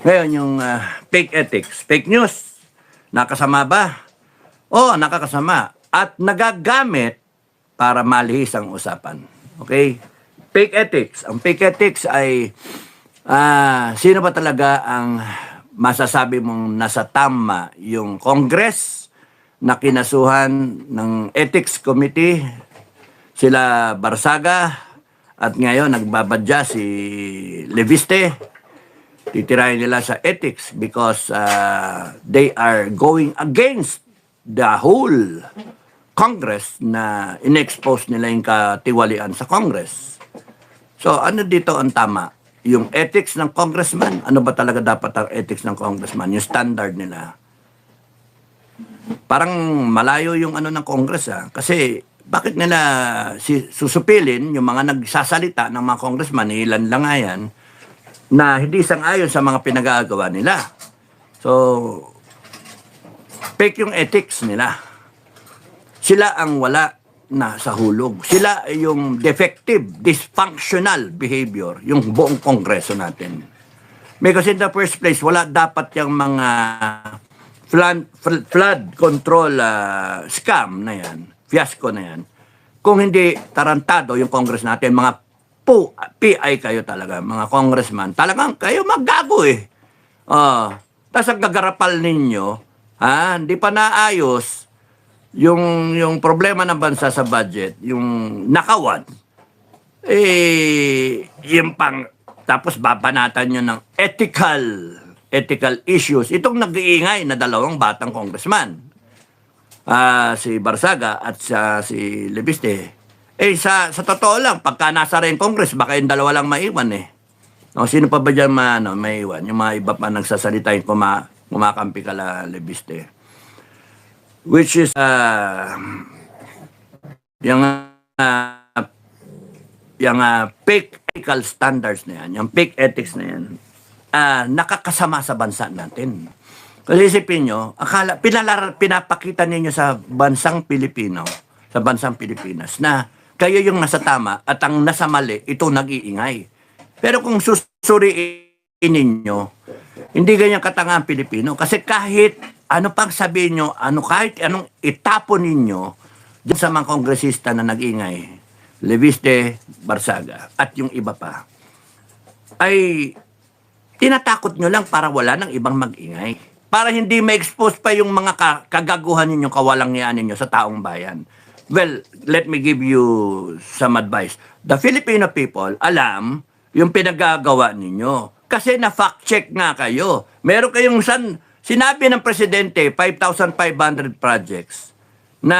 Ngayon, yung fake ethics, fake news, nakasama ba? Oo, nakakasama. At nagagamit para malihis ang usapan. Okay? Fake ethics. Ang fake ethics ay sino ba talaga ang masasabi mong nasa tama yung Congress na kinasuhan ng Ethics Committee, sila Barsaga, at ngayon nagbabadya si Leviste. Titirahin nila sa ethics because they are going against the whole Congress na in-expose nila yung katiwalian sa Congress. So ano dito ang tama? Yung ethics ng congressman, ano ba talaga dapat ang ethics ng congressman? Yung standard nila. Parang malayo yung ano ng Congress Kasi bakit nila susupilin yung mga nagsasalita ng mga congressman, ilan lang nga yan, na hindi sang-ayon sa mga pinagagawa nila. So, fake yung ethics nila. Sila ang wala na sa hulog. Sila yung defective, dysfunctional behavior, yung buong kongreso natin. Because in the first place, wala dapat yung mga flood control scam na yan, fiasco na yan. Kung hindi tarantado yung Congress natin, mga PI kayo talaga, mga congressman, talagang kayo maggago Tapos ang gagarapal ninyo, hindi pa naayos yung problema ng bansa sa budget, yung nakawad, yung tapos babanatan nyo ng ethical issues. Itong nag-iingay na dalawang batang congressman, si Barsaga at si Leviste. Sa totoo lang, pagka nasa rin Congress, baka yung dalawa lang maiwan sino pa ba dyan maiwan? Yung mga iba pa nagsasalita yung kumakampi ka la Leviste. Which is, yung fake ethical standards na yan, yung fake ethics na yan, nakakasama sa bansa natin. Kasi isipin nyo, pinapakita ninyo sa bansang Pilipino, sa bansang Pilipinas, na kayo yung nasa tama at ang nasa mali, ito nag-iingay. Pero kung susuriin ninyo, hindi ganyan katanga ang Pilipino. Kasi kahit ano pang sabihin nyo, kahit anong itapon ninyo dyan sa mga kongresista na nag-ingay, Leviste, Barsaga, at yung iba pa, ay tinatakot nyo lang para wala nang ibang mag-ingay. Para hindi ma-expose pa yung mga kagaguhan ninyo, kawalangyaan ninyo sa taong bayan. Well, let me give you some advice. The Filipino people, alam yung pinagagawa ninyo. Kasi na-fact check nga kayo. Meron kayong sinabi ng presidente, 5,500 projects na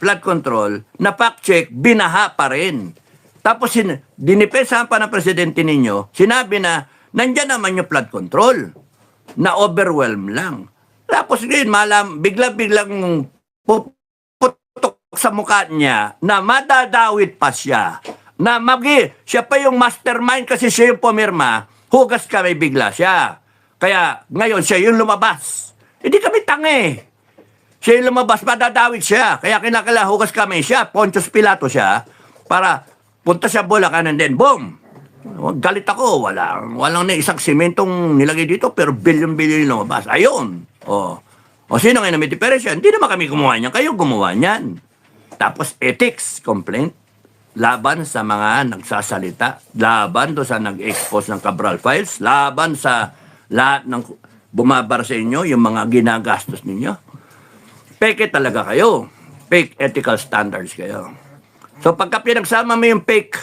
flood control, na fact check, binaha pa rin. Tapos dinipensahan pa ng presidente ninyo, sinabi na, nandyan naman yung flood control, na overwhelm lang. Tapos ngayon, biglang puputok sa mukha niya, na madadawit pa siya, na siya pa yung mastermind kasi siya yung pumirma, hugas kami bigla siya. Kaya ngayon siya yung lumabas. Hindi kami tangi. Siya yung lumabas, madadawit siya. Kaya hugas kami siya, Pontius Pilato siya, para punta siya Bulacan and then boom. Galit ako, walang na isang simentong nilagay dito pero bilyon-bilyon yung lumabas. Ayun. O sino ngayon na may diferensya? Hindi naman kami gumawa niyan, kayo gumawa niyan. Tapos ethics complaint laban sa mga nagsasalita, laban do sa nag-expose ng Cabral Files, laban sa lahat ng bumabar sa inyo, yung mga ginagastos ninyo. Fake talaga kayo. Fake ethical standards kayo. So pagka pinagsama mo yung fake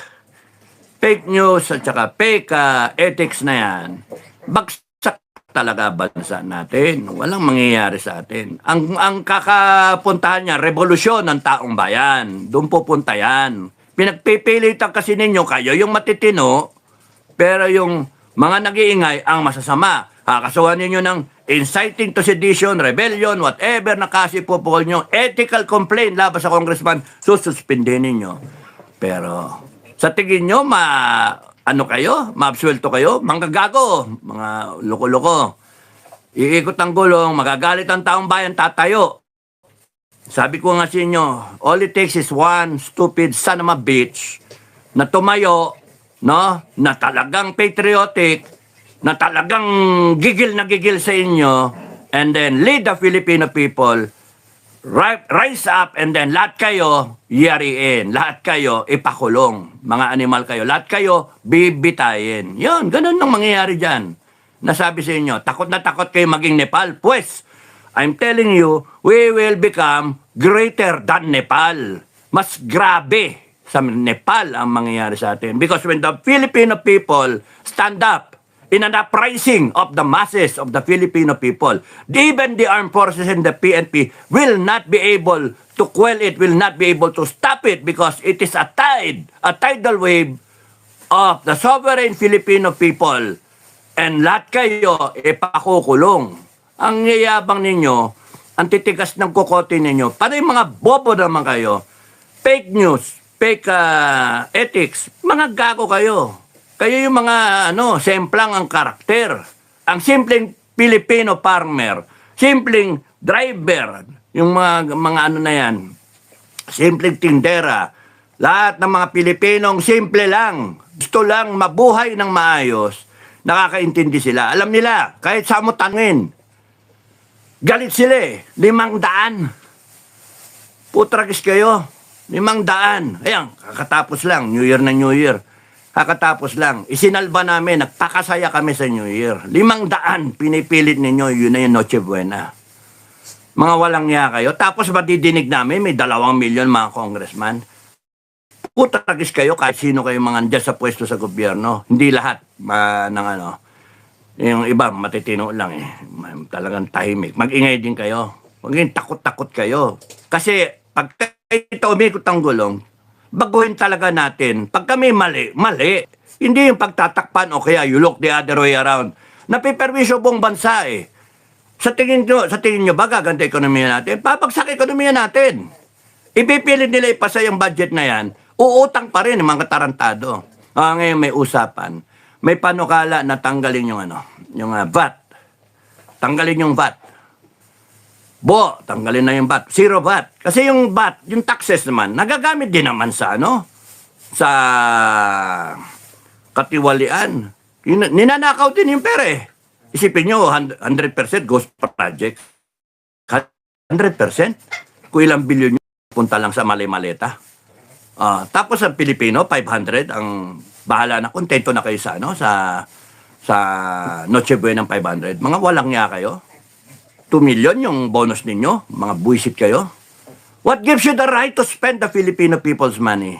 news at saka fake ethics na yan, bagsak talaga bansa natin. Walang mangyayari sa atin. Ang kakapuntahan niya, revolusyon ng taong bayan. Doon pupunta yan. Pinagpipilitan kasi ninyo kayo yung matitino, pero yung mga nag-iingay ang masasama. Kakasuhan ninyo ng inciting to sedition, rebellion, whatever na kasi pupukol nyo, ethical complaint laban sa congressman, sususpindin ninyo. Pero sa tingin nyo, maabsuelto kayo, manggagago, mga loko-loko. Iikot ang gulong, magagalit ang taong bayan, tatayo. Sabi ko nga sa inyo, all it takes is one stupid son of a bitch na tumayo, na talagang patriotic, na talagang gigil na gigil sa inyo, and then lead the Filipino people, rise up, and then lahat kayo yariin, lahat kayo ipakulong, mga animal kayo, lahat kayo bibitayin. Yun, ganun ang mangyayari dyan. Nasabi sa inyo, takot na takot kayo maging Nepal. Pues, I'm telling you, we will become greater than Nepal. Mas grabe sa Nepal ang mangyayari sa atin. Because when the Filipino people stand up in an uprising of the masses of the Filipino people, even the armed forces and the PNP will not be able to quell it, will not be able to stop it, because it is a tidal wave of the sovereign Filipino people. And lahat kayo ipakukulong. Ang yayabang ninyo, ang titigas ng kukote ninyo, para yung mga bobo naman kayo, fake news, fake ethics, mga gago kayo. Kayo yung mga, semplang ang karakter. Ang simpleng Filipino farmer, simpleng driver, yung mga na yan, simpleng tindera, lahat ng mga Pilipinong simple lang, gusto lang mabuhay ng maayos, nakakaintindi sila. Alam nila, kahit sa mo tangin, galit sila eh, 500. Putragis kayo, 500. Ayan, kakatapos lang, New Year na New Year. Kakatapos lang, isinalba namin, nagpakasaya kami sa New Year. 500, pinipilit ninyo, yun na yung Noche Buena. Mga walang niya kayo. Tapos matidinig namin, may 2 milyon mga congressman. Putragis kayo, kahit sino kayo mga andyan sa pwesto sa gobyerno. Hindi lahat, yung iba, matitino lang eh. Talagang tahimik. Mag-ingay din kayo. Maging takot-takot kayo. Kasi, pag ito umikot ang gulong, baguhin talaga natin. Pag kami mali, mali. Hindi yung pagtatakpan o kaya you look the other way around. Napiperwisyo buong bansa eh. Sa tingin nyo ba gaganda ekonomiya natin? Papagsak ekonomiya natin. Ipipilit nila ipasa yung budget na yan, uutang pa rin yung mga tarantado. Ngayon may usapan. May panukala na tanggalin yung VAT. Tanggalin yung VAT. Tanggalin na yung VAT. Zero VAT. Kasi yung VAT, yung taxes naman, nagagamit din naman sa sa katiwalian. Ninanakaw din yung pera eh. Isipin nyo, 100% goes per project. 100%? Kung ilang bilyon nyo, punta lang sa mali-maleta. Tapos ang Pilipino, 500, ang bahala na, kontento na kayo sa Noche Buena ng 500. Mga walang niya kayo. 2 million yung bonus ninyo, mga buwisit kayo. What gives you the right to spend the Filipino people's money?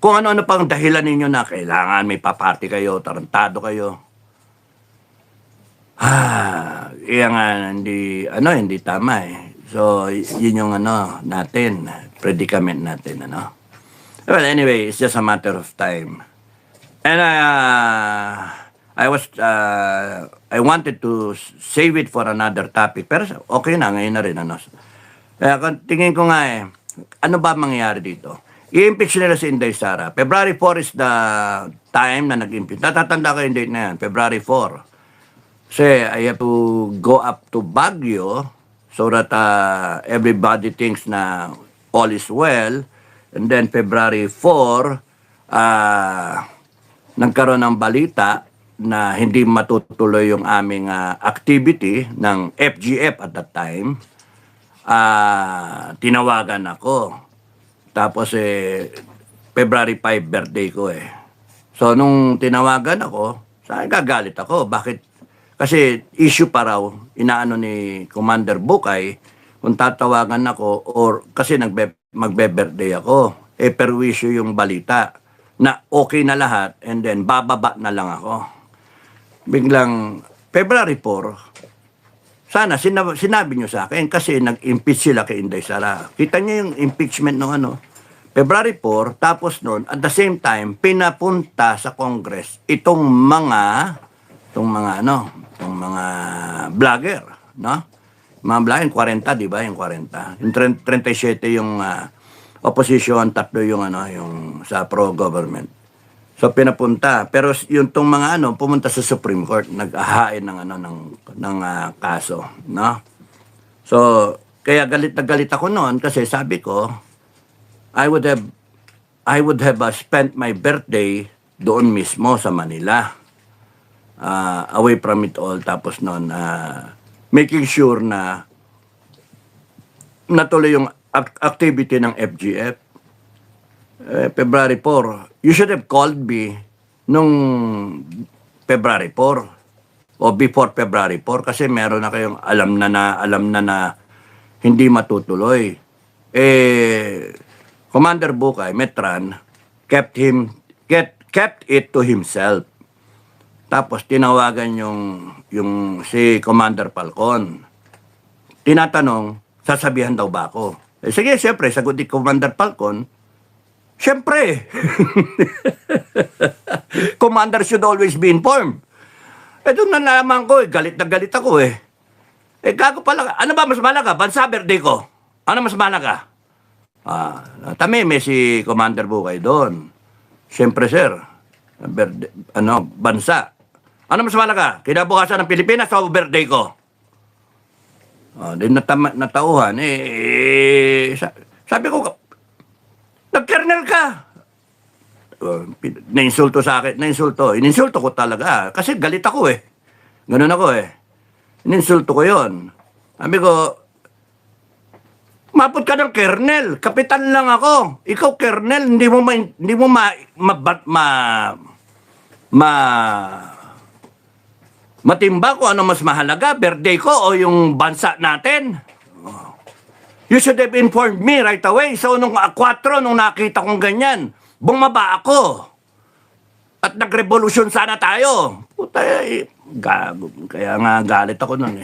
Kung ano-ano pang dahilan ninyo na kailangan may paparty kayo, tarantado kayo. Iyan nga, hindi tama eh. So, yun yung natin, predicament natin, Well, anyway, it's just a matter of time. And I wanted to save it for another topic. Pero okay na, ngayon na rin. Kaya tingin ko nga ano ba mangyayari dito? I-impeach nila si Inday Sara. February 4 is the time na nag-impeach. Natatanda ko yung date na yan, February 4. Kasi I have to go up to Baguio so that everybody thinks na all is well. And then February 4, nagkaroon ng balita na hindi matutuloy yung aming activity ng FGF at that time. Tinawagan ako. Tapos February 5 birthday ko eh. So nung tinawagan ako, gagalit ako. Bakit? Kasi issue pa raw, inaano ni Commander Bukay, kung tatawagan ako or kasi magbe-birthday ako. Perwisyo yung balita na okay na lahat and then bababa na lang ako. Biglang February 4, sana sinabi nyo sa akin kasi nag-impeach sila kay Inday Sara. Kita nyo yung impeachment ng February 4, tapos noon at the same time pinapunta sa Congress itong mga vlogger, no? Mga vlogger, 40, di ba? Yung 40. Yung 37 yung opposition, 3 yung yung sa pro-government. So pinapunta, pero yung tong mga pumunta sa Supreme Court, nag-ahain ng kaso, no? So kaya galit na galit ako noon kasi sabi ko I would have spent my birthday doon mismo sa Manila. away from it all. Tapos noon, making sure na natuloy yung activity ng FGF. February 4. You should have called me nung February 4 o before February 4 kasi meron na kayong alam na hindi matutuloy. Commander Bukay, Metran, kept it to himself. Tapos tinawagan yung si Commander Falcon. Tinatanong, sasabihan daw ba ako? Sige, siyempre, sagot ni Commander Falcon, siyempre. Commander should always be informed. Doon nalaman ko, galit na galit ako . Gago pala. Ano ba mas malaga? Bansa, birthday ko. Ano mas malaga? Tameme si Commander Bukay doon. Siyempre, sir. Bansa. Ano mas malaga? Kinabukasan ng Pilipinas o birthday ko? Din natauhan. Sabi ko, nag-kernel ka. Nainsulto sa akin. Ininsulto ko talaga. Kasi galit ako . Ganun ako . Ininsulto ko yon. Sabi ko, mapot ka ng kernel. Kapitan lang ako. Ikaw kernel, hindi mo matimba ko ano mas mahalaga, birthday ko o yung bansa natin. You should have informed me right away. So, nung 4, nung nakita kong ganyan, bumaba ako. At nag-revolution sana tayo. Puta, gago. Kaya nga galit ako nun .